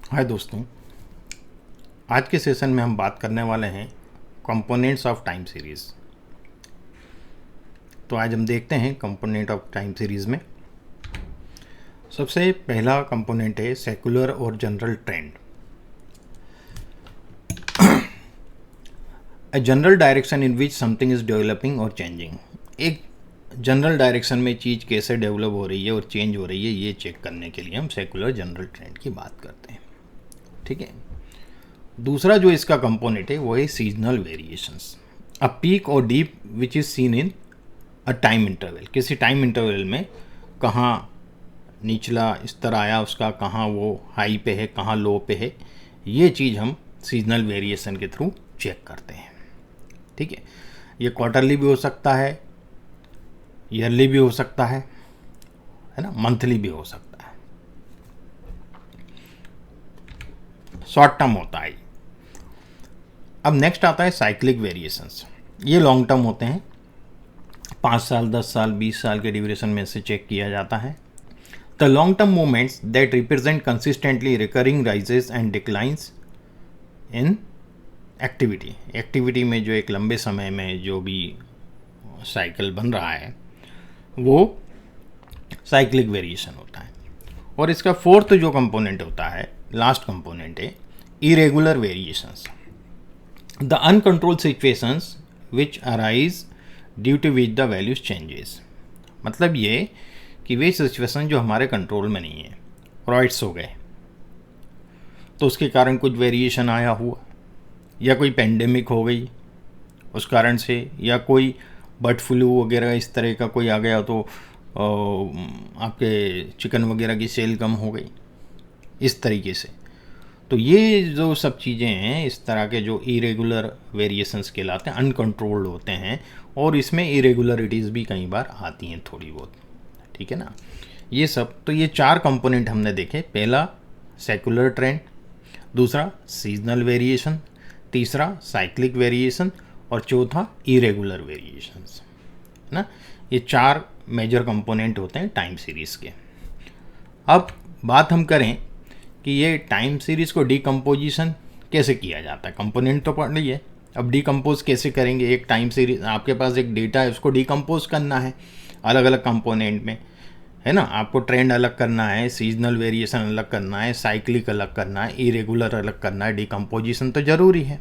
हाय दोस्तों, आज के सेशन में हम बात करने वाले हैं कंपोनेंट्स ऑफ टाइम सीरीज़। तो आज हम देखते हैं कंपोनेंट ऑफ टाइम सीरीज़ में सबसे पहला कंपोनेंट है सेकुलर और general trend. A general direction in which something is developing और चेंजिंग। एक जनरल डायरेक्शन में चीज़ कैसे डेवलप हो रही है और चेंज हो रही है, ये चेक करने के लिए हम सेकुलर जनरल ट्रेंड की बात करते हैं। ठीक है। दूसरा जो इसका कंपोनेंट है वो है सीजनल वेरिएशंस। अ पीक और deep which is seen in a time interval. किसी टाइम इंटरवल में कहाँ निचला स्तर आया उसका, कहाँ वो हाई पे है, कहाँ लो पे है, ये चीज़ हम सीजनल वेरिएशन के थ्रू चेक करते हैं। ठीक है। ये क्वार्टरली भी हो सकता है, ईयरली भी हो सकता है ना, मंथली भी हो सकता है, शॉर्ट टर्म होता है। अब नेक्स्ट आता है साइक्लिक वेरिएशंस। ये लॉन्ग टर्म होते हैं, 5 साल, 10 साल, 20 साल के ड्यूरेशन में से चेक किया जाता है। The long term movements that represent consistently recurring rises and declines in activity में जो एक लंबे समय में जो भी साइकिल बन रहा है वो साइक्लिक वेरिएशन होता है। और इसका फोर्थ जो कंपोनेंट होता है, लास्ट कंपोनेंट है irregular variations. The uncontrolled situations which arise due to which the values changes. मतलब ये कि वे सिचुएशन जो हमारे कंट्रोल में नहीं है, रॉइट्स हो गए तो उसके कारण कुछ वेरिएशन आया हुआ, या कोई पेंडेमिक हो गई उस कारण से, या कोई बर्ड फ्लू वगैरह इस तरह का कोई आ गया तो आपके चिकन वगैरह की सेल कम हो गई, इस तरीके से। तो ये जो सब चीज़ें हैं, इस तरह के जो इरेगुलर वेरिएशंस कहलाते हैं, अनकंट्रोल्ड होते हैं, और इसमें इरेगुलरिटीज़ भी कई बार आती हैं थोड़ी बहुत। ठीक है ना। ये सब, तो ये 4 कंपोनेंट हमने देखे। पहला सेकुलर ट्रेंड, दूसरा सीजनल वेरिएशन, तीसरा साइक्लिक वेरिएशन, और चौथा इरेगुलर वेरिएशंस ना। ये 4 मेजर कंपोनेंट होते हैं टाइम सीरीज़ के। अब बात हम करें कि ये टाइम सीरीज़ को डिकम्पोजिशन कैसे किया जाता है। कंपोनेंट तो पढ़ ली है, अब डिकम्पोज कैसे करेंगे। एक टाइम सीरीज, आपके पास एक डेटा है, उसको डिकम्पोज करना है अलग अलग कंपोनेंट में, है ना। आपको ट्रेंड अलग करना है, सीजनल वेरिएशन अलग करना है, साइक्लिक अलग करना है, इरेगुलर अलग करना है। डिकम्पोजिशन तो ज़रूरी है,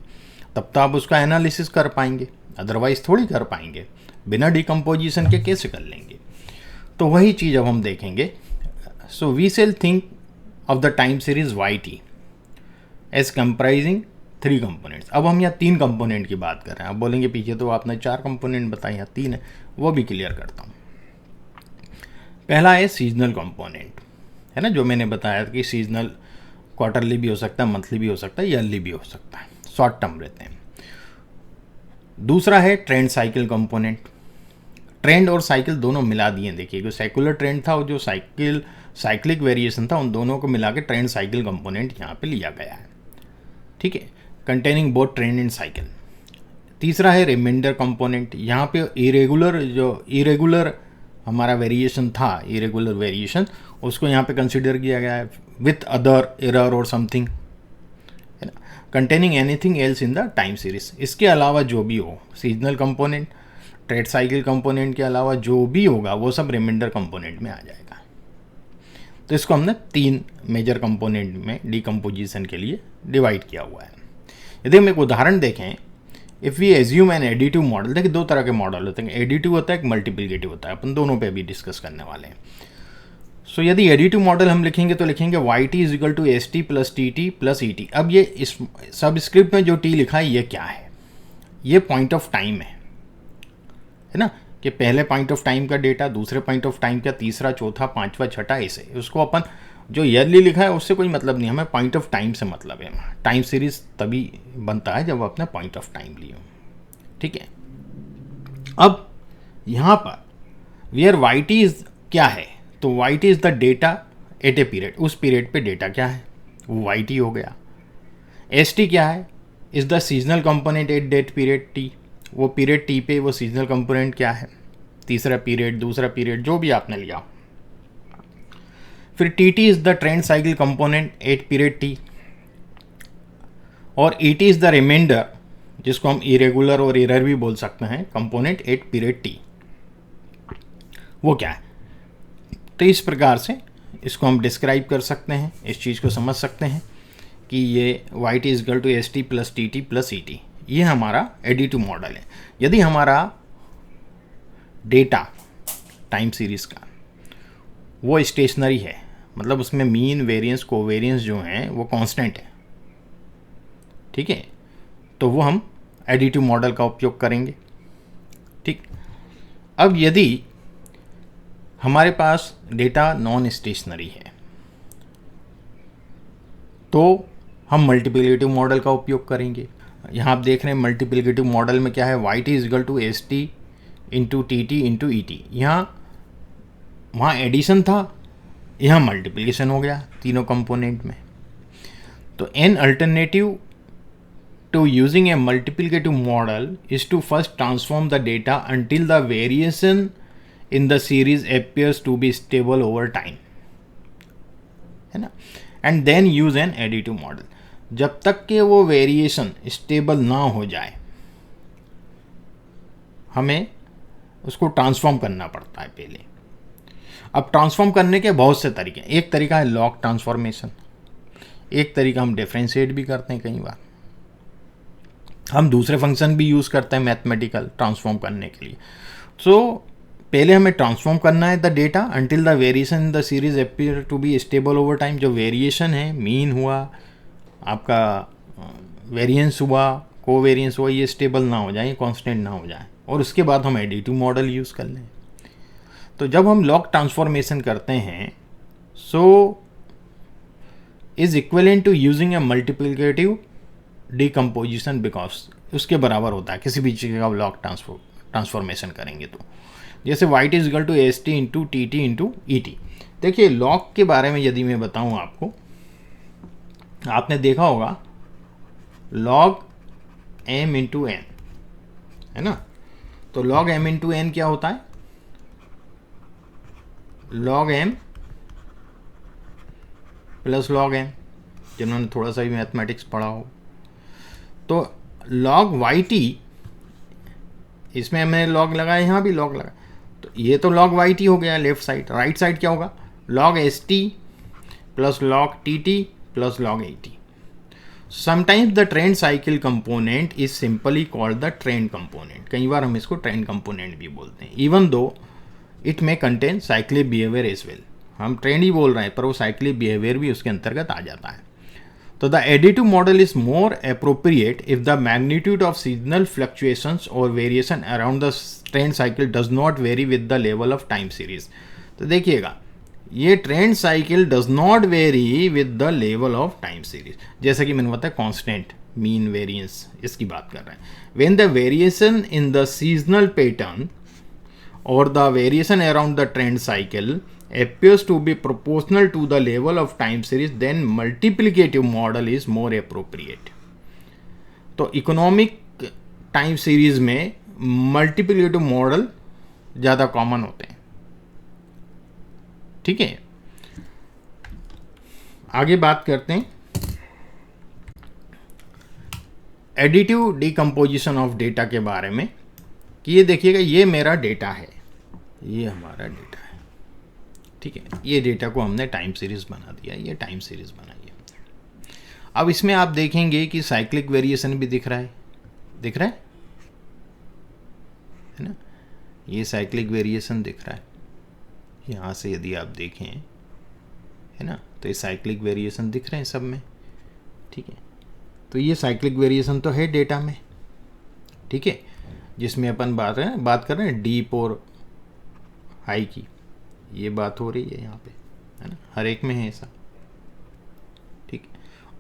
तब तो आप उसका एनालिसिस कर पाएंगे, अदरवाइज थोड़ी कर पाएंगे। बिना डिकम्पोजिशन के कैसे कर लेंगे। तो वही चीज़ अब हम देखेंगे। So we shall think of the time series YT as comprising 3 components. अब हम यहाँ 3 कंपोनेंट की बात कर रहे हैं। अब बोलेंगे पीछे तो आपने 4 कंपोनेंट बताए, यहाँ 3 है, वो भी क्लियर करता हूँ। पहला है सीजनल कंपोनेंट, है ना, जो मैंने बताया कि सीजनल क्वार्टरली भी हो सकता है, मंथली भी हो सकता है, ईयरली भी हो सकता है, शॉर्ट टर्म रहते हैं। दूसरा है ट्रेंड साइकिल कंपोनेंट। ट्रेंड और साइकिल दोनों मिला दिए। देखिए, जो सेकुलर ट्रेंड था और जो साइक्लिक वेरिएशन था, उन दोनों को मिला के ट्रेंड साइकिल कंपोनेंट यहाँ पे लिया गया है। ठीक है, containing both trend and cycle. तीसरा है रिमाइंडर कंपोनेंट। यहाँ पे इरेगुलर हमारा वेरिएशन था, इरेगुलर वेरिएशन, उसको यहाँ पे कंसिडर किया गया है विथ अदर एरर और समथिंग, है ना, containing anything else in the time series. इसके अलावा जो भी हो, seasonal component, trade cycle component के अलावा जो भी होगा वो सब रिमाइंडर कंपोनेंट में आ जाएगा। तो इसको हमने 3 मेजर कंपोनेंट में डिकम्पोजिशन के लिए डिवाइड किया हुआ है। यदि हम एक उदाहरण देखें, if we assume an additive model. देखिए, 2 तरह के मॉडल होते हैं, एडिटिव होता है, एक मल्टीप्लिकेटिव होता है। अपन दोनों पे भी डिस्कस करने वाले हैं। सो यदि एडिटिव मॉडल हम लिखेंगे तो लिखेंगे YT is equal to ST plus TT plus ET। अब ये इस सबस्क्रिप्ट में जो T लिखा है ये क्या है, ये पॉइंट ऑफ टाइम है ना, कि पहले पॉइंट ऑफ टाइम का डेटा, दूसरे पॉइंट ऑफ टाइम का, तीसरा, चौथा, पांचवा, छठा, ऐसे। उसको अपन जो ईयरली लिखा है उससे कोई मतलब नहीं, हमें पॉइंट ऑफ टाइम से मतलब है। टाइम सीरीज तभी बनता है जब अपने पॉइंट ऑफ टाइम लिए। ठीक है। अब यहाँ पर वेयर YT इज क्या है, तो YT is the data at a period. उस पीरियड पे डेटा क्या है, वो YT हो गया। ST क्या है, is the seasonal component at that period T। वो पीरियड T पे वो सीजनल कंपोनेंट क्या है, तीसरा पीरियड, दूसरा पीरियड, जो भी आपने लिया। फिर TT is the trend cycle component eight period T। और इट इज़ द रिमाइंडर, जिसको हम इरेगुलर और एरर भी बोल सकते हैं, कंपोनेंट एट पीरियड टी, वो क्या है। तो इस प्रकार से इसको हम डिस्क्राइब कर सकते हैं, इस चीज़ को समझ सकते हैं कि ये Y T equal to S T plus T T plus E T, ये हमारा एडिटिव मॉडल है। यदि हमारा डेटा टाइम सीरीज़ का वो स्टेशनरी है, मतलब उसमें मीन वेरिएंस कोवेरिएंस जो हैं वो कांस्टेंट है, ठीक है, तो वो हम एडिटिव मॉडल का उपयोग करेंगे। ठीक, अब यदि हमारे पास डेटा नॉन स्टेशनरी है तो हम मल्टीप्लिकेटिव मॉडल का उपयोग करेंगे। यहाँ आप देख रहे हैं मल्टीप्लिकेटिव मॉडल में क्या है, Y T equal to S T into T T into E T. यहाँ वहाँ एडिशन था, यहाँ मल्टीप्लिकेशन हो गया तीनों कंपोनेंट में। तो an alternative to using a multiplicative model is to first transform the data until the variation in the series appears to be stable over time, है ना, and then use an additive model। जब तक कि वो variation stable ना हो जाए हमें उसको ट्रांसफॉर्म करना पड़ता है पहले। अब ट्रांसफॉर्म करने के बहुत से तरीके हैं। एक तरीका है लॉग ट्रांसफॉर्मेशन, एक तरीका हम डिफरेंशिएट भी करते हैं, कई बार हम दूसरे फंक्शन भी यूज़ करते हैं मैथमेटिकल ट्रांसफॉर्म करने के लिए। सो पहले हमें ट्रांसफॉर्म करना है the data until the variation in the series appear to be stable over time. जो वेरिएशन है, मीन हुआ, आपका वेरिएंस हुआ, कोवेरिएंस हुआ, ये स्टेबल ना हो जाए, कांस्टेंट ना हो जाए, और उसके बाद हम एडिटिव मॉडल यूज़ कर लें। तो जब हम लॉग ट्रांसफॉर्मेशन करते हैं so is equivalent to using a multiplicative decomposition, because उसके बराबर होता है किसी भी चीज़ का लॉग ट्रांसफॉर्मेशन करेंगे तो। जैसे Y T equal to S T into T T into E T. देखिए लॉग के बारे में यदि मैं बताऊं आपको, आपने देखा होगा लॉग एम इंटू एन, है ना। तो लॉग एम इंटू एन क्या होता है, log M plus log N, जिन्होंने थोड़ा सा भी मैथमेटिक्स पढ़ा हो। तो लॉग वाई टी, इसमें मैंने लॉग लगाया, यहाँ भी लॉग लगा, तो ये तो लॉग वाई टी हो गया लेफ्ट साइड। राइट साइड क्या होगा, log S T plus log T T plus log A T. Sometimes the trend cycle component is simply called the trend component. कई बार हम इसको ट्रेंड कंपोनेंट भी बोलते हैं, even though it may contain cyclic behaviour as well. हम trend ही बोल रहे हैं पर वो साइक्लिक बिहेवियर भी उसके अंतर्गत आ जाता है। तो the additive model is more appropriate if the magnitude of seasonal fluctuations or variation around the trend cycle does not vary with the level of time series. तो देखिएगा ये trend cycle does not vary with the level of time series. जैसा कि मैंने बताया constant mean variance, इसकी बात कर रहे हैं। When the variation in the seasonal pattern और the variation around the trend cycle appears to be proportional to the level of time series, then multiplicative model is more appropriate। तो economic time series में multiplicative model ज़्यादा common होते हैं, ठीक है। आगे बात करते हैं एडिटिव डिकम्पोजिशन ऑफ डेटा के बारे में, कि ये देखिएगा ये मेरा डेटा है, ये हमारा डेटा है, ठीक है। ये डेटा को हमने टाइम सीरीज बना दिया, ये टाइम सीरीज बनाई है। अब इसमें आप देखेंगे कि साइक्लिक वेरिएशन भी दिख रहा है, दिख रहा है ना, ये साइक्लिक वेरिएशन दिख रहा है यहाँ से, यदि आप देखें, है ना, तो ये साइक्लिक वेरिएशन दिख रहे हैं सब में, ठीक है। तो ये साइक्लिक वेरिएशन तो है डेटा में, ठीक है, जिसमें अपन बात कर रहे हैं डीप और हाई की, ये बात हो रही है यहाँ पे, है ना, हर एक में है ऐसा, ठीक,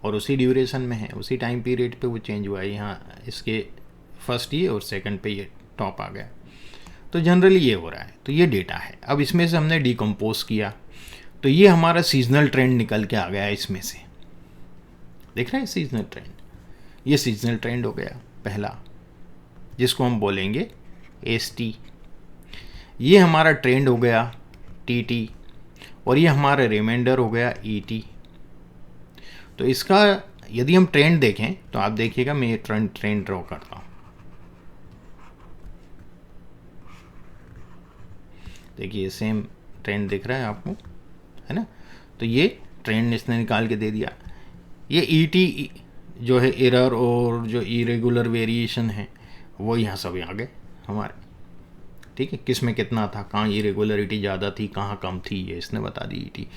और उसी ड्यूरेशन में है, उसी टाइम पीरियड पे वो चेंज हुआ है। यहाँ इसके फर्स्ट ये और सेकंड पे ये टॉप आ गया, तो जनरली ये हो रहा है। तो ये डेटा है। अब इसमें से हमने डिकम्पोज किया, तो ये हमारा सीजनल ट्रेंड निकल के आ गया इसमें से, देख रहे हैं सीजनल ट्रेंड, ये सीजनल ट्रेंड हो गया पहला, जिसको हम बोलेंगे एस टी। ये हमारा ट्रेंड हो गया टी टी, और ये हमारा रिमाइंडर हो गया ई टी। तो इसका यदि हम ट्रेंड देखें तो आप देखिएगा, मैं ये ट्रेंड ड्रॉ करता हूँ। देखिए सेम ट्रेंड दिख रहा है आपको, है ना। तो ये ट्रेंड इसने निकाल के दे दिया। ये ईटी जो है एरर और जो इरेगुलर वेरिएशन है वो यहाँ सब आ गए हमारे, ठीक है। किस में कितना था, कहाँ इरेगुलरिटी ज़्यादा थी, कहाँ कम थी, ये इसने बता दी ईटी।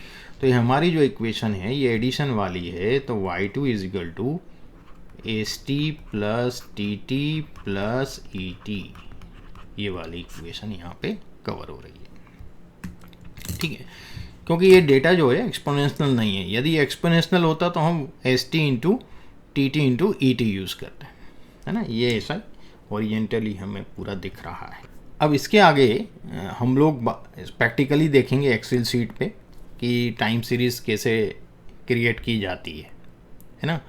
तो ये हमारी जो इक्वेशन है ये एडिशन वाली है, तो y2 is equal to S T plus T T plus E T, ये वाली इक्वेशन यहाँ पे कवर हो रही है, ठीक है। क्योंकि ये डेटा जो है एक्सपोनेंशियल नहीं है। यदि एक्सपोनेंशियल होता तो हम S T into T T into E T use करते हैं, है ना। ये ऐसा ओरिएंटली हमें पूरा दिख रहा है। अब इसके आगे हम लोग प्रैक्टिकली देखेंगे एक्सेल शीट पे कि टाइम सीरीज़ कैसे क्रिएट की जाती है ना।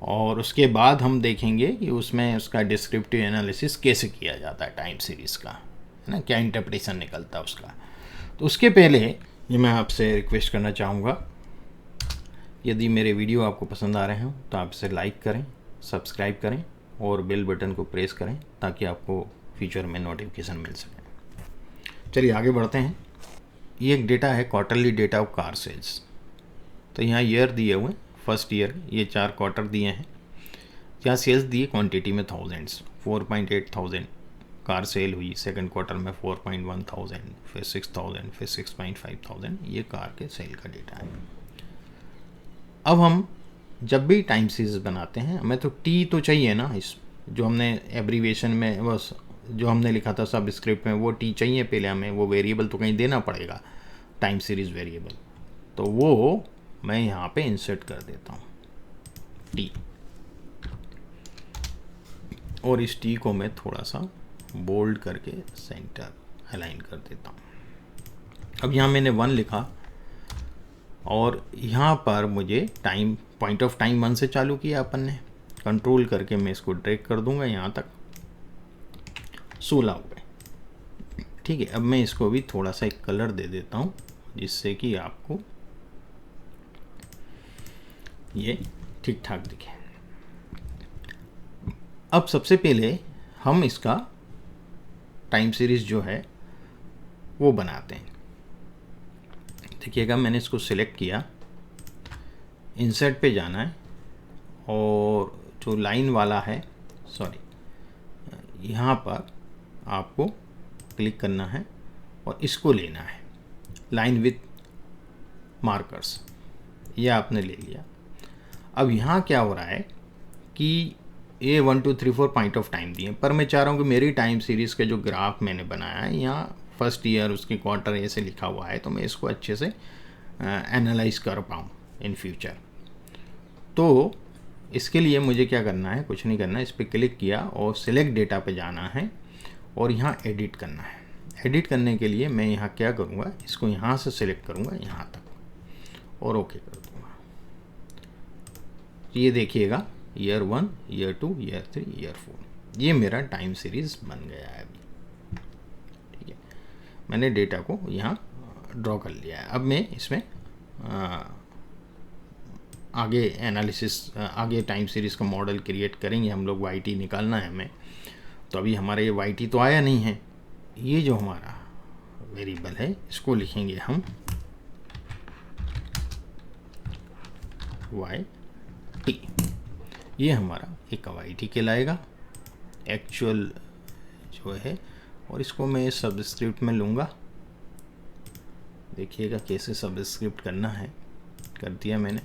और उसके बाद हम देखेंगे कि उसमें उसका डिस्क्रिप्टिव एनालिसिस कैसे किया जाता है टाइम सीरीज़ का, है ना, क्या इंटरप्रिटेशन निकलता है उसका। तो उसके पहले ये मैं आपसे रिक्वेस्ट करना चाहूँगा, यदि मेरे वीडियो आपको पसंद आ रहे हों तो आप इसे लाइक करें, सब्सक्राइब करें और बेल बटन को प्रेस करें ताकि आपको फ्यूचर में नोटिफिकेशन मिल सके। चलिए आगे बढ़ते हैं। ये एक डेटा है, quarterly data of car sales. तो यहाँ ईयर दिए हुए, फर्स्ट ईयर, ये 4 क्वार्टर दिए हैं। यहाँ सेल्स दिए क्वांटिटी में थाउजेंड्स, 4.8 कार सेल हुई। सेकंड क्वार्टर में 4.1, फिर 6,000, फिर 6.5, ये कार के सेल का डेटा है। अब हम जब भी टाइम सीरीज बनाते हैं, हमें तो टी तो चाहिए ना, इस जो हमने एब्रीविएशन में बस जो हमने लिखा था सब स्क्रिप्ट में, वो टी चाहिए पहले हमें। वो वेरिएबल तो कहीं देना पड़ेगा, टाइम सीरीज वेरिएबल, तो वो मैं यहाँ पे इंसर्ट कर देता हूँ टी, और इस टी को मैं थोड़ा सा बोल्ड करके सेंटर अलाइन कर देता हूँ। अब यहाँ मैंने 1 लिखा और यहाँ पर मुझे टाइम पॉइंट ऑफ टाइम 1 से चालू किया अपन ने। कंट्रोल करके मैं इसको ड्रैग कर दूंगा यहाँ तक, 16 हो गए, ठीक है। अब मैं इसको भी थोड़ा सा एक कलर दे देता हूँ जिससे कि आपको ये ठीक ठाक दिखे। अब सबसे पहले हम इसका टाइम सीरीज जो है वो बनाते हैं। देखिएगा, मैंने इसको सिलेक्ट किया, इंसर्ट पे जाना है और जो लाइन वाला है, सॉरी, यहाँ पर आपको क्लिक करना है और इसको लेना है, लाइन विथ मार्कर्स, ये आपने ले लिया। अब यहाँ क्या हो रहा है कि ये 1 2 3 4 पॉइंट ऑफ टाइम दिए, पर मैं चाह रहा हूँ कि मेरी टाइम सीरीज़ का जो ग्राफ मैंने बनाया है, यहाँ फर्स्ट ईयर उसकी क्वार्टर ऐसे लिखा हुआ है, तो मैं इसको अच्छे से एनालाइज कर पाऊँ इन फ्यूचर। तो इसके लिए मुझे क्या करना है, कुछ नहीं करना है, इस पर क्लिक किया और सिलेक्ट डेटा पे जाना है और यहाँ एडिट करना है। एडिट करने के लिए मैं यहाँ क्या करूँगा, इसको यहाँ से सिलेक्ट करूँगा यहाँ तक और ओके कर दूँगा। ये देखिएगा, ईयर 1, ईयर 2, ईयर 3, ईयर 4, ये मेरा टाइम सीरीज़ बन गया है अभी, ठीक है। मैंने डेटा को यहाँ ड्रॉ कर लिया है। अब मैं इसमें आगे एनालिसिस, आगे टाइम सीरीज़ का मॉडल क्रिएट करेंगे हम लोग। वाई निकालना है हमें, तो अभी हमारे ये वाई तो आया नहीं है। ये जो हमारा वेरिएबल है इसको लिखेंगे हम वाई टी, ये हमारा एक वाई टी कहलाएगा एक्चुअल जो है। और इसको मैं सबस्क्रिप्ट में लूँगा, देखिएगा कैसे सबस्क्रिप्ट करना है, कर दिया मैंने।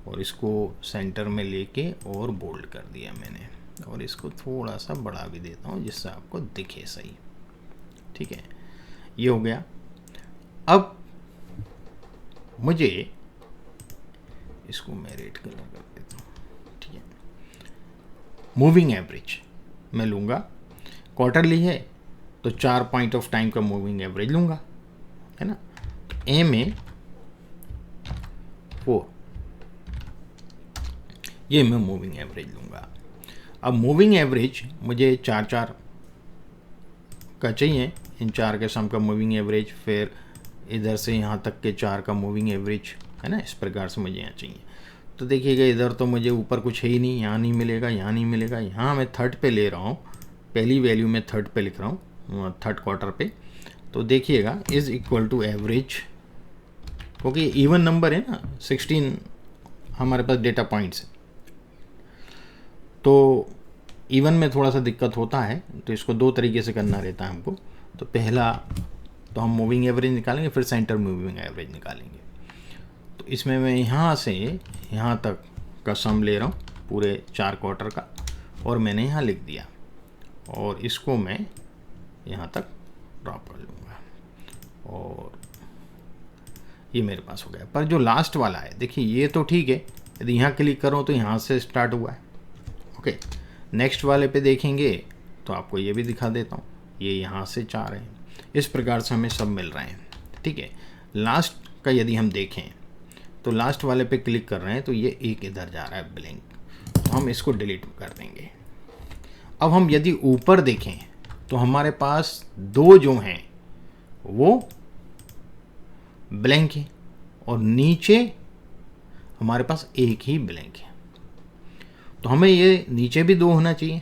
और इसको सेंटर में लेके और बोल्ड कर दिया मैंने, और इसको थोड़ा सा बढ़ा भी देता हूँ जिससे आपको दिखे सही, ठीक है। ये हो गया। अब मुझे इसको मैं रेड कलर कर देता हूँ, ठीक है। मूविंग एवरेज मैं लूँगा, क्वार्टरली है तो 4 पॉइंट ऑफ टाइम का मूविंग एवरेज लूँगा, है ना। ए में 4, ये मैं मूविंग एवरेज लूँगा। अब मूविंग एवरेज मुझे 4 का चाहिए, इन 4 के सम का मूविंग एवरेज, फिर इधर से यहाँ तक के 4 का मूविंग एवरेज, है ना। इस प्रकार से मुझे यहाँ चाहिए। तो देखिएगा इधर तो मुझे ऊपर कुछ है ही नहीं, यहाँ नहीं मिलेगा, यहाँ नहीं मिलेगा, यहाँ मैं थर्ड पे ले रहा हूँ, पहली वैल्यू में थर्ड पे लिख रहा हूँ, थर्ड क्वार्टर पे। तो देखिएगा इज़ इक्वल टू एवरेज, क्योंकि इवन नंबर है ना, 16 हमारे पास डेटा पॉइंट्स है, तो इवन में थोड़ा सा दिक्कत होता है, तो इसको दो तरीके से करना रहता है हमको। तो पहला तो हम मूविंग एवरेज निकालेंगे, फिर सेंटर मूविंग एवरेज निकालेंगे। तो इसमें मैं यहाँ से यहाँ तक का सम ले रहा हूँ पूरे 4 क्वार्टर का, और मैंने यहाँ लिख दिया, और इसको मैं यहाँ तक ड्रॉप कर लूँगा, और ये मेरे पास हो गया। पर जो लास्ट वाला है देखिए, ये तो ठीक है, यदि यहाँ क्लिक करो तो यहाँ से स्टार्ट हुआ है। ओके, नेक्स्ट वाले पे देखेंगे तो आपको ये भी दिखा देता हूँ, ये यहाँ से 4 है। इस प्रकार से हमें सब मिल रहे हैं, ठीक है। लास्ट का यदि हम देखें तो लास्ट वाले पे क्लिक कर रहे हैं तो ये एक इधर जा रहा है ब्लैंक, तो हम इसको डिलीट कर देंगे। अब हम यदि ऊपर देखें तो हमारे पास 2 जो हैं वो ब्लैंक है, और नीचे हमारे पास एक ही ब्लैंक है। तो हमें ये नीचे भी 2 होना चाहिए,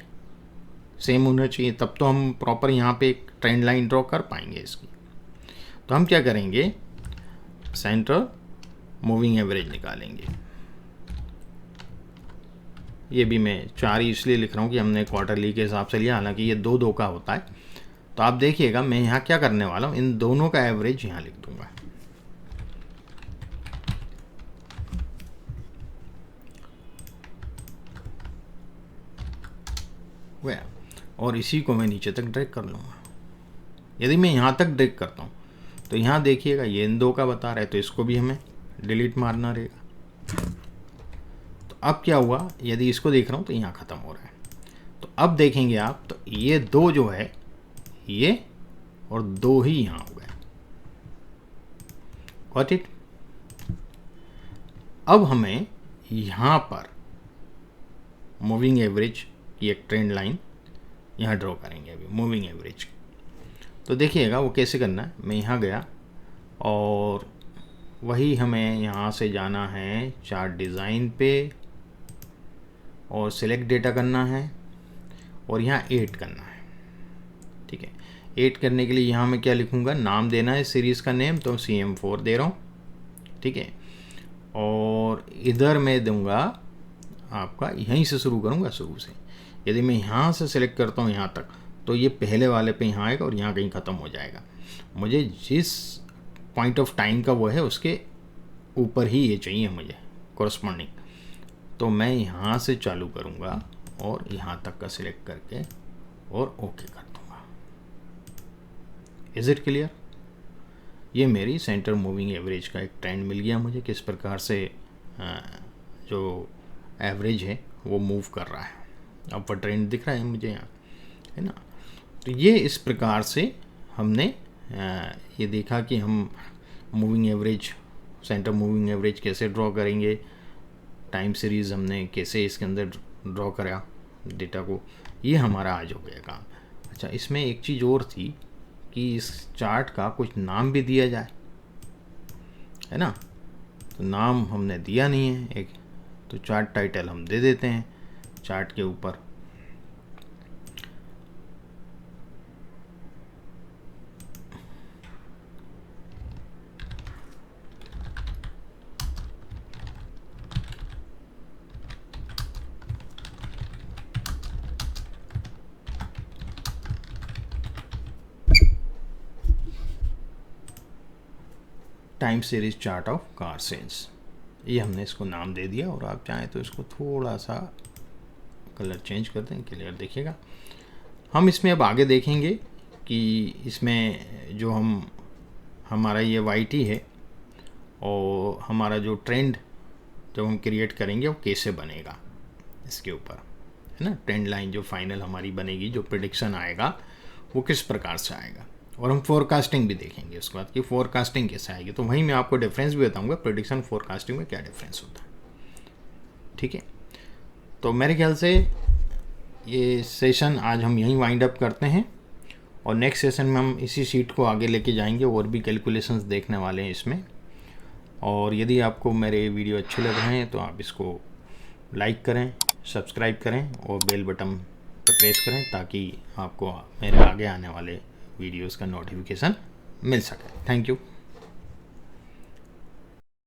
सेम होना चाहिए, तब तो हम प्रॉपर यहाँ पे एक ट्रेंड लाइन ड्रॉ कर पाएंगे इसकी। तो हम क्या करेंगे, सेंटर मूविंग एवरेज निकालेंगे। ये भी मैं 4 ही इसलिए लिख रहा हूँ कि हमने क्वार्टरली के हिसाब से लिया, हालांकि ये 2-2 का होता है। तो आप देखिएगा मैं यहाँ क्या करने वाला हूँ, इन दोनों का एवरेज यहाँ लिख दूंगा। वह, और इसी को मैं नीचे तक ड्रैग कर लूँगा। यदि मैं यहाँ तक ड्रैग करता हूँ तो यहाँ देखिएगा ये इन 2 का बता रहा है, तो इसको भी हमें डिलीट मारना रहेगा। तो अब क्या हुआ, यदि इसको देख रहा हूँ तो यहाँ ख़त्म हो रहा है। तो अब देखेंगे आप तो ये 2 जो है ये, और 2 ही यहाँ हो गए। Got it. अब हमें यहाँ पर मूविंग एवरेज की एक ट्रेंड लाइन यहाँ ड्रॉ करेंगे अभी, मूविंग एवरेज। तो देखिएगा वो कैसे करना है। मैं यहाँ गया और वही हमें यहाँ से जाना है चार्ट डिज़ाइन पे, और सिलेक्ट डेटा करना है, और यहाँ 8 करना है, ठीक है। 8 करने के लिए यहाँ मैं क्या लिखूँगा, नाम देना है सीरीज़ का नेम, तो CM4 दे रहा हूँ, ठीक है। और इधर मैं दूंगा आपका, यहीं से शुरू करूँगा, शुरू से। यदि मैं यहाँ से सिलेक्ट करता हूँ यहाँ तक, तो ये पहले वाले पे यहाँ आएगा और यहाँ कहीं ख़त्म हो जाएगा। मुझे जिस पॉइंट ऑफ टाइम का वो है उसके ऊपर ही ये चाहिए मुझे कॉरस्पॉन्डिंग। तो मैं यहाँ से चालू करूँगा और यहाँ तक का सिलेक्ट करके और ओके कर दूँगा। Is it clear. ये मेरी सेंटर मूविंग एवरेज का एक ट्रेंड मिल गया मुझे, किस प्रकार से जो एवरेज है वो मूव कर रहा है। अपवर ट्रेंड दिख रहा है मुझे यहाँ, है ना। तो ये इस प्रकार से हमने ये देखा कि हम moving average, centre moving average कैसे ड्रॉ करेंगे, टाइम सीरीज़ हमने कैसे इसके अंदर ड्रॉ करा डेटा को। ये हमारा आज हो गया काम। अच्छा, इसमें एक चीज़ और थी कि इस चार्ट का कुछ नाम भी दिया जाए, है ना। तो नाम हमने दिया नहीं है एक, तो चार्ट टाइटल हम दे देते हैं चार्ट के ऊपर। Time series chart of car sales, ये हमने इसको नाम दे दिया। और आप चाहें तो इसको थोड़ा सा कलर चेंज कर दें, क्लियर देखिएगा। हम इसमें अब आगे देखेंगे कि इसमें जो हमारा ये वाईटी है और हमारा जो ट्रेंड जब हम क्रिएट करेंगे वो कैसे बनेगा इसके ऊपर, है ना। ट्रेंड लाइन जो फाइनल हमारी बनेगी, जो प्रेडिक्शन आएगा वो किस प्रकार से आएगा। और हम फोरकास्टिंग भी देखेंगे उसके बाद कि फोरकास्टिंग कैसे आएगी। तो वहीं मैं आपको डिफरेंस भी बताऊंगा प्रेडिक्शन फोरकास्टिंग में क्या डिफरेंस होता है, ठीक है। तो मेरे ख्याल से ये सेशन आज हम यहीं वाइंड अप करते हैं, और नेक्स्ट सेशन में हम इसी शीट को आगे लेके जाएंगे और भी कैलकुलेशंस देखने वाले हैं इसमें। और यदि आपको मेरे वीडियो अच्छे लग रहे हैं तो आप इसको लाइक करें, सब्सक्राइब करें और बेल बटन पर प्रेस करें ताकि आपको मेरे आगे आने वाले वीडियोस का नोटिफिकेशन मिल सके। Thank you.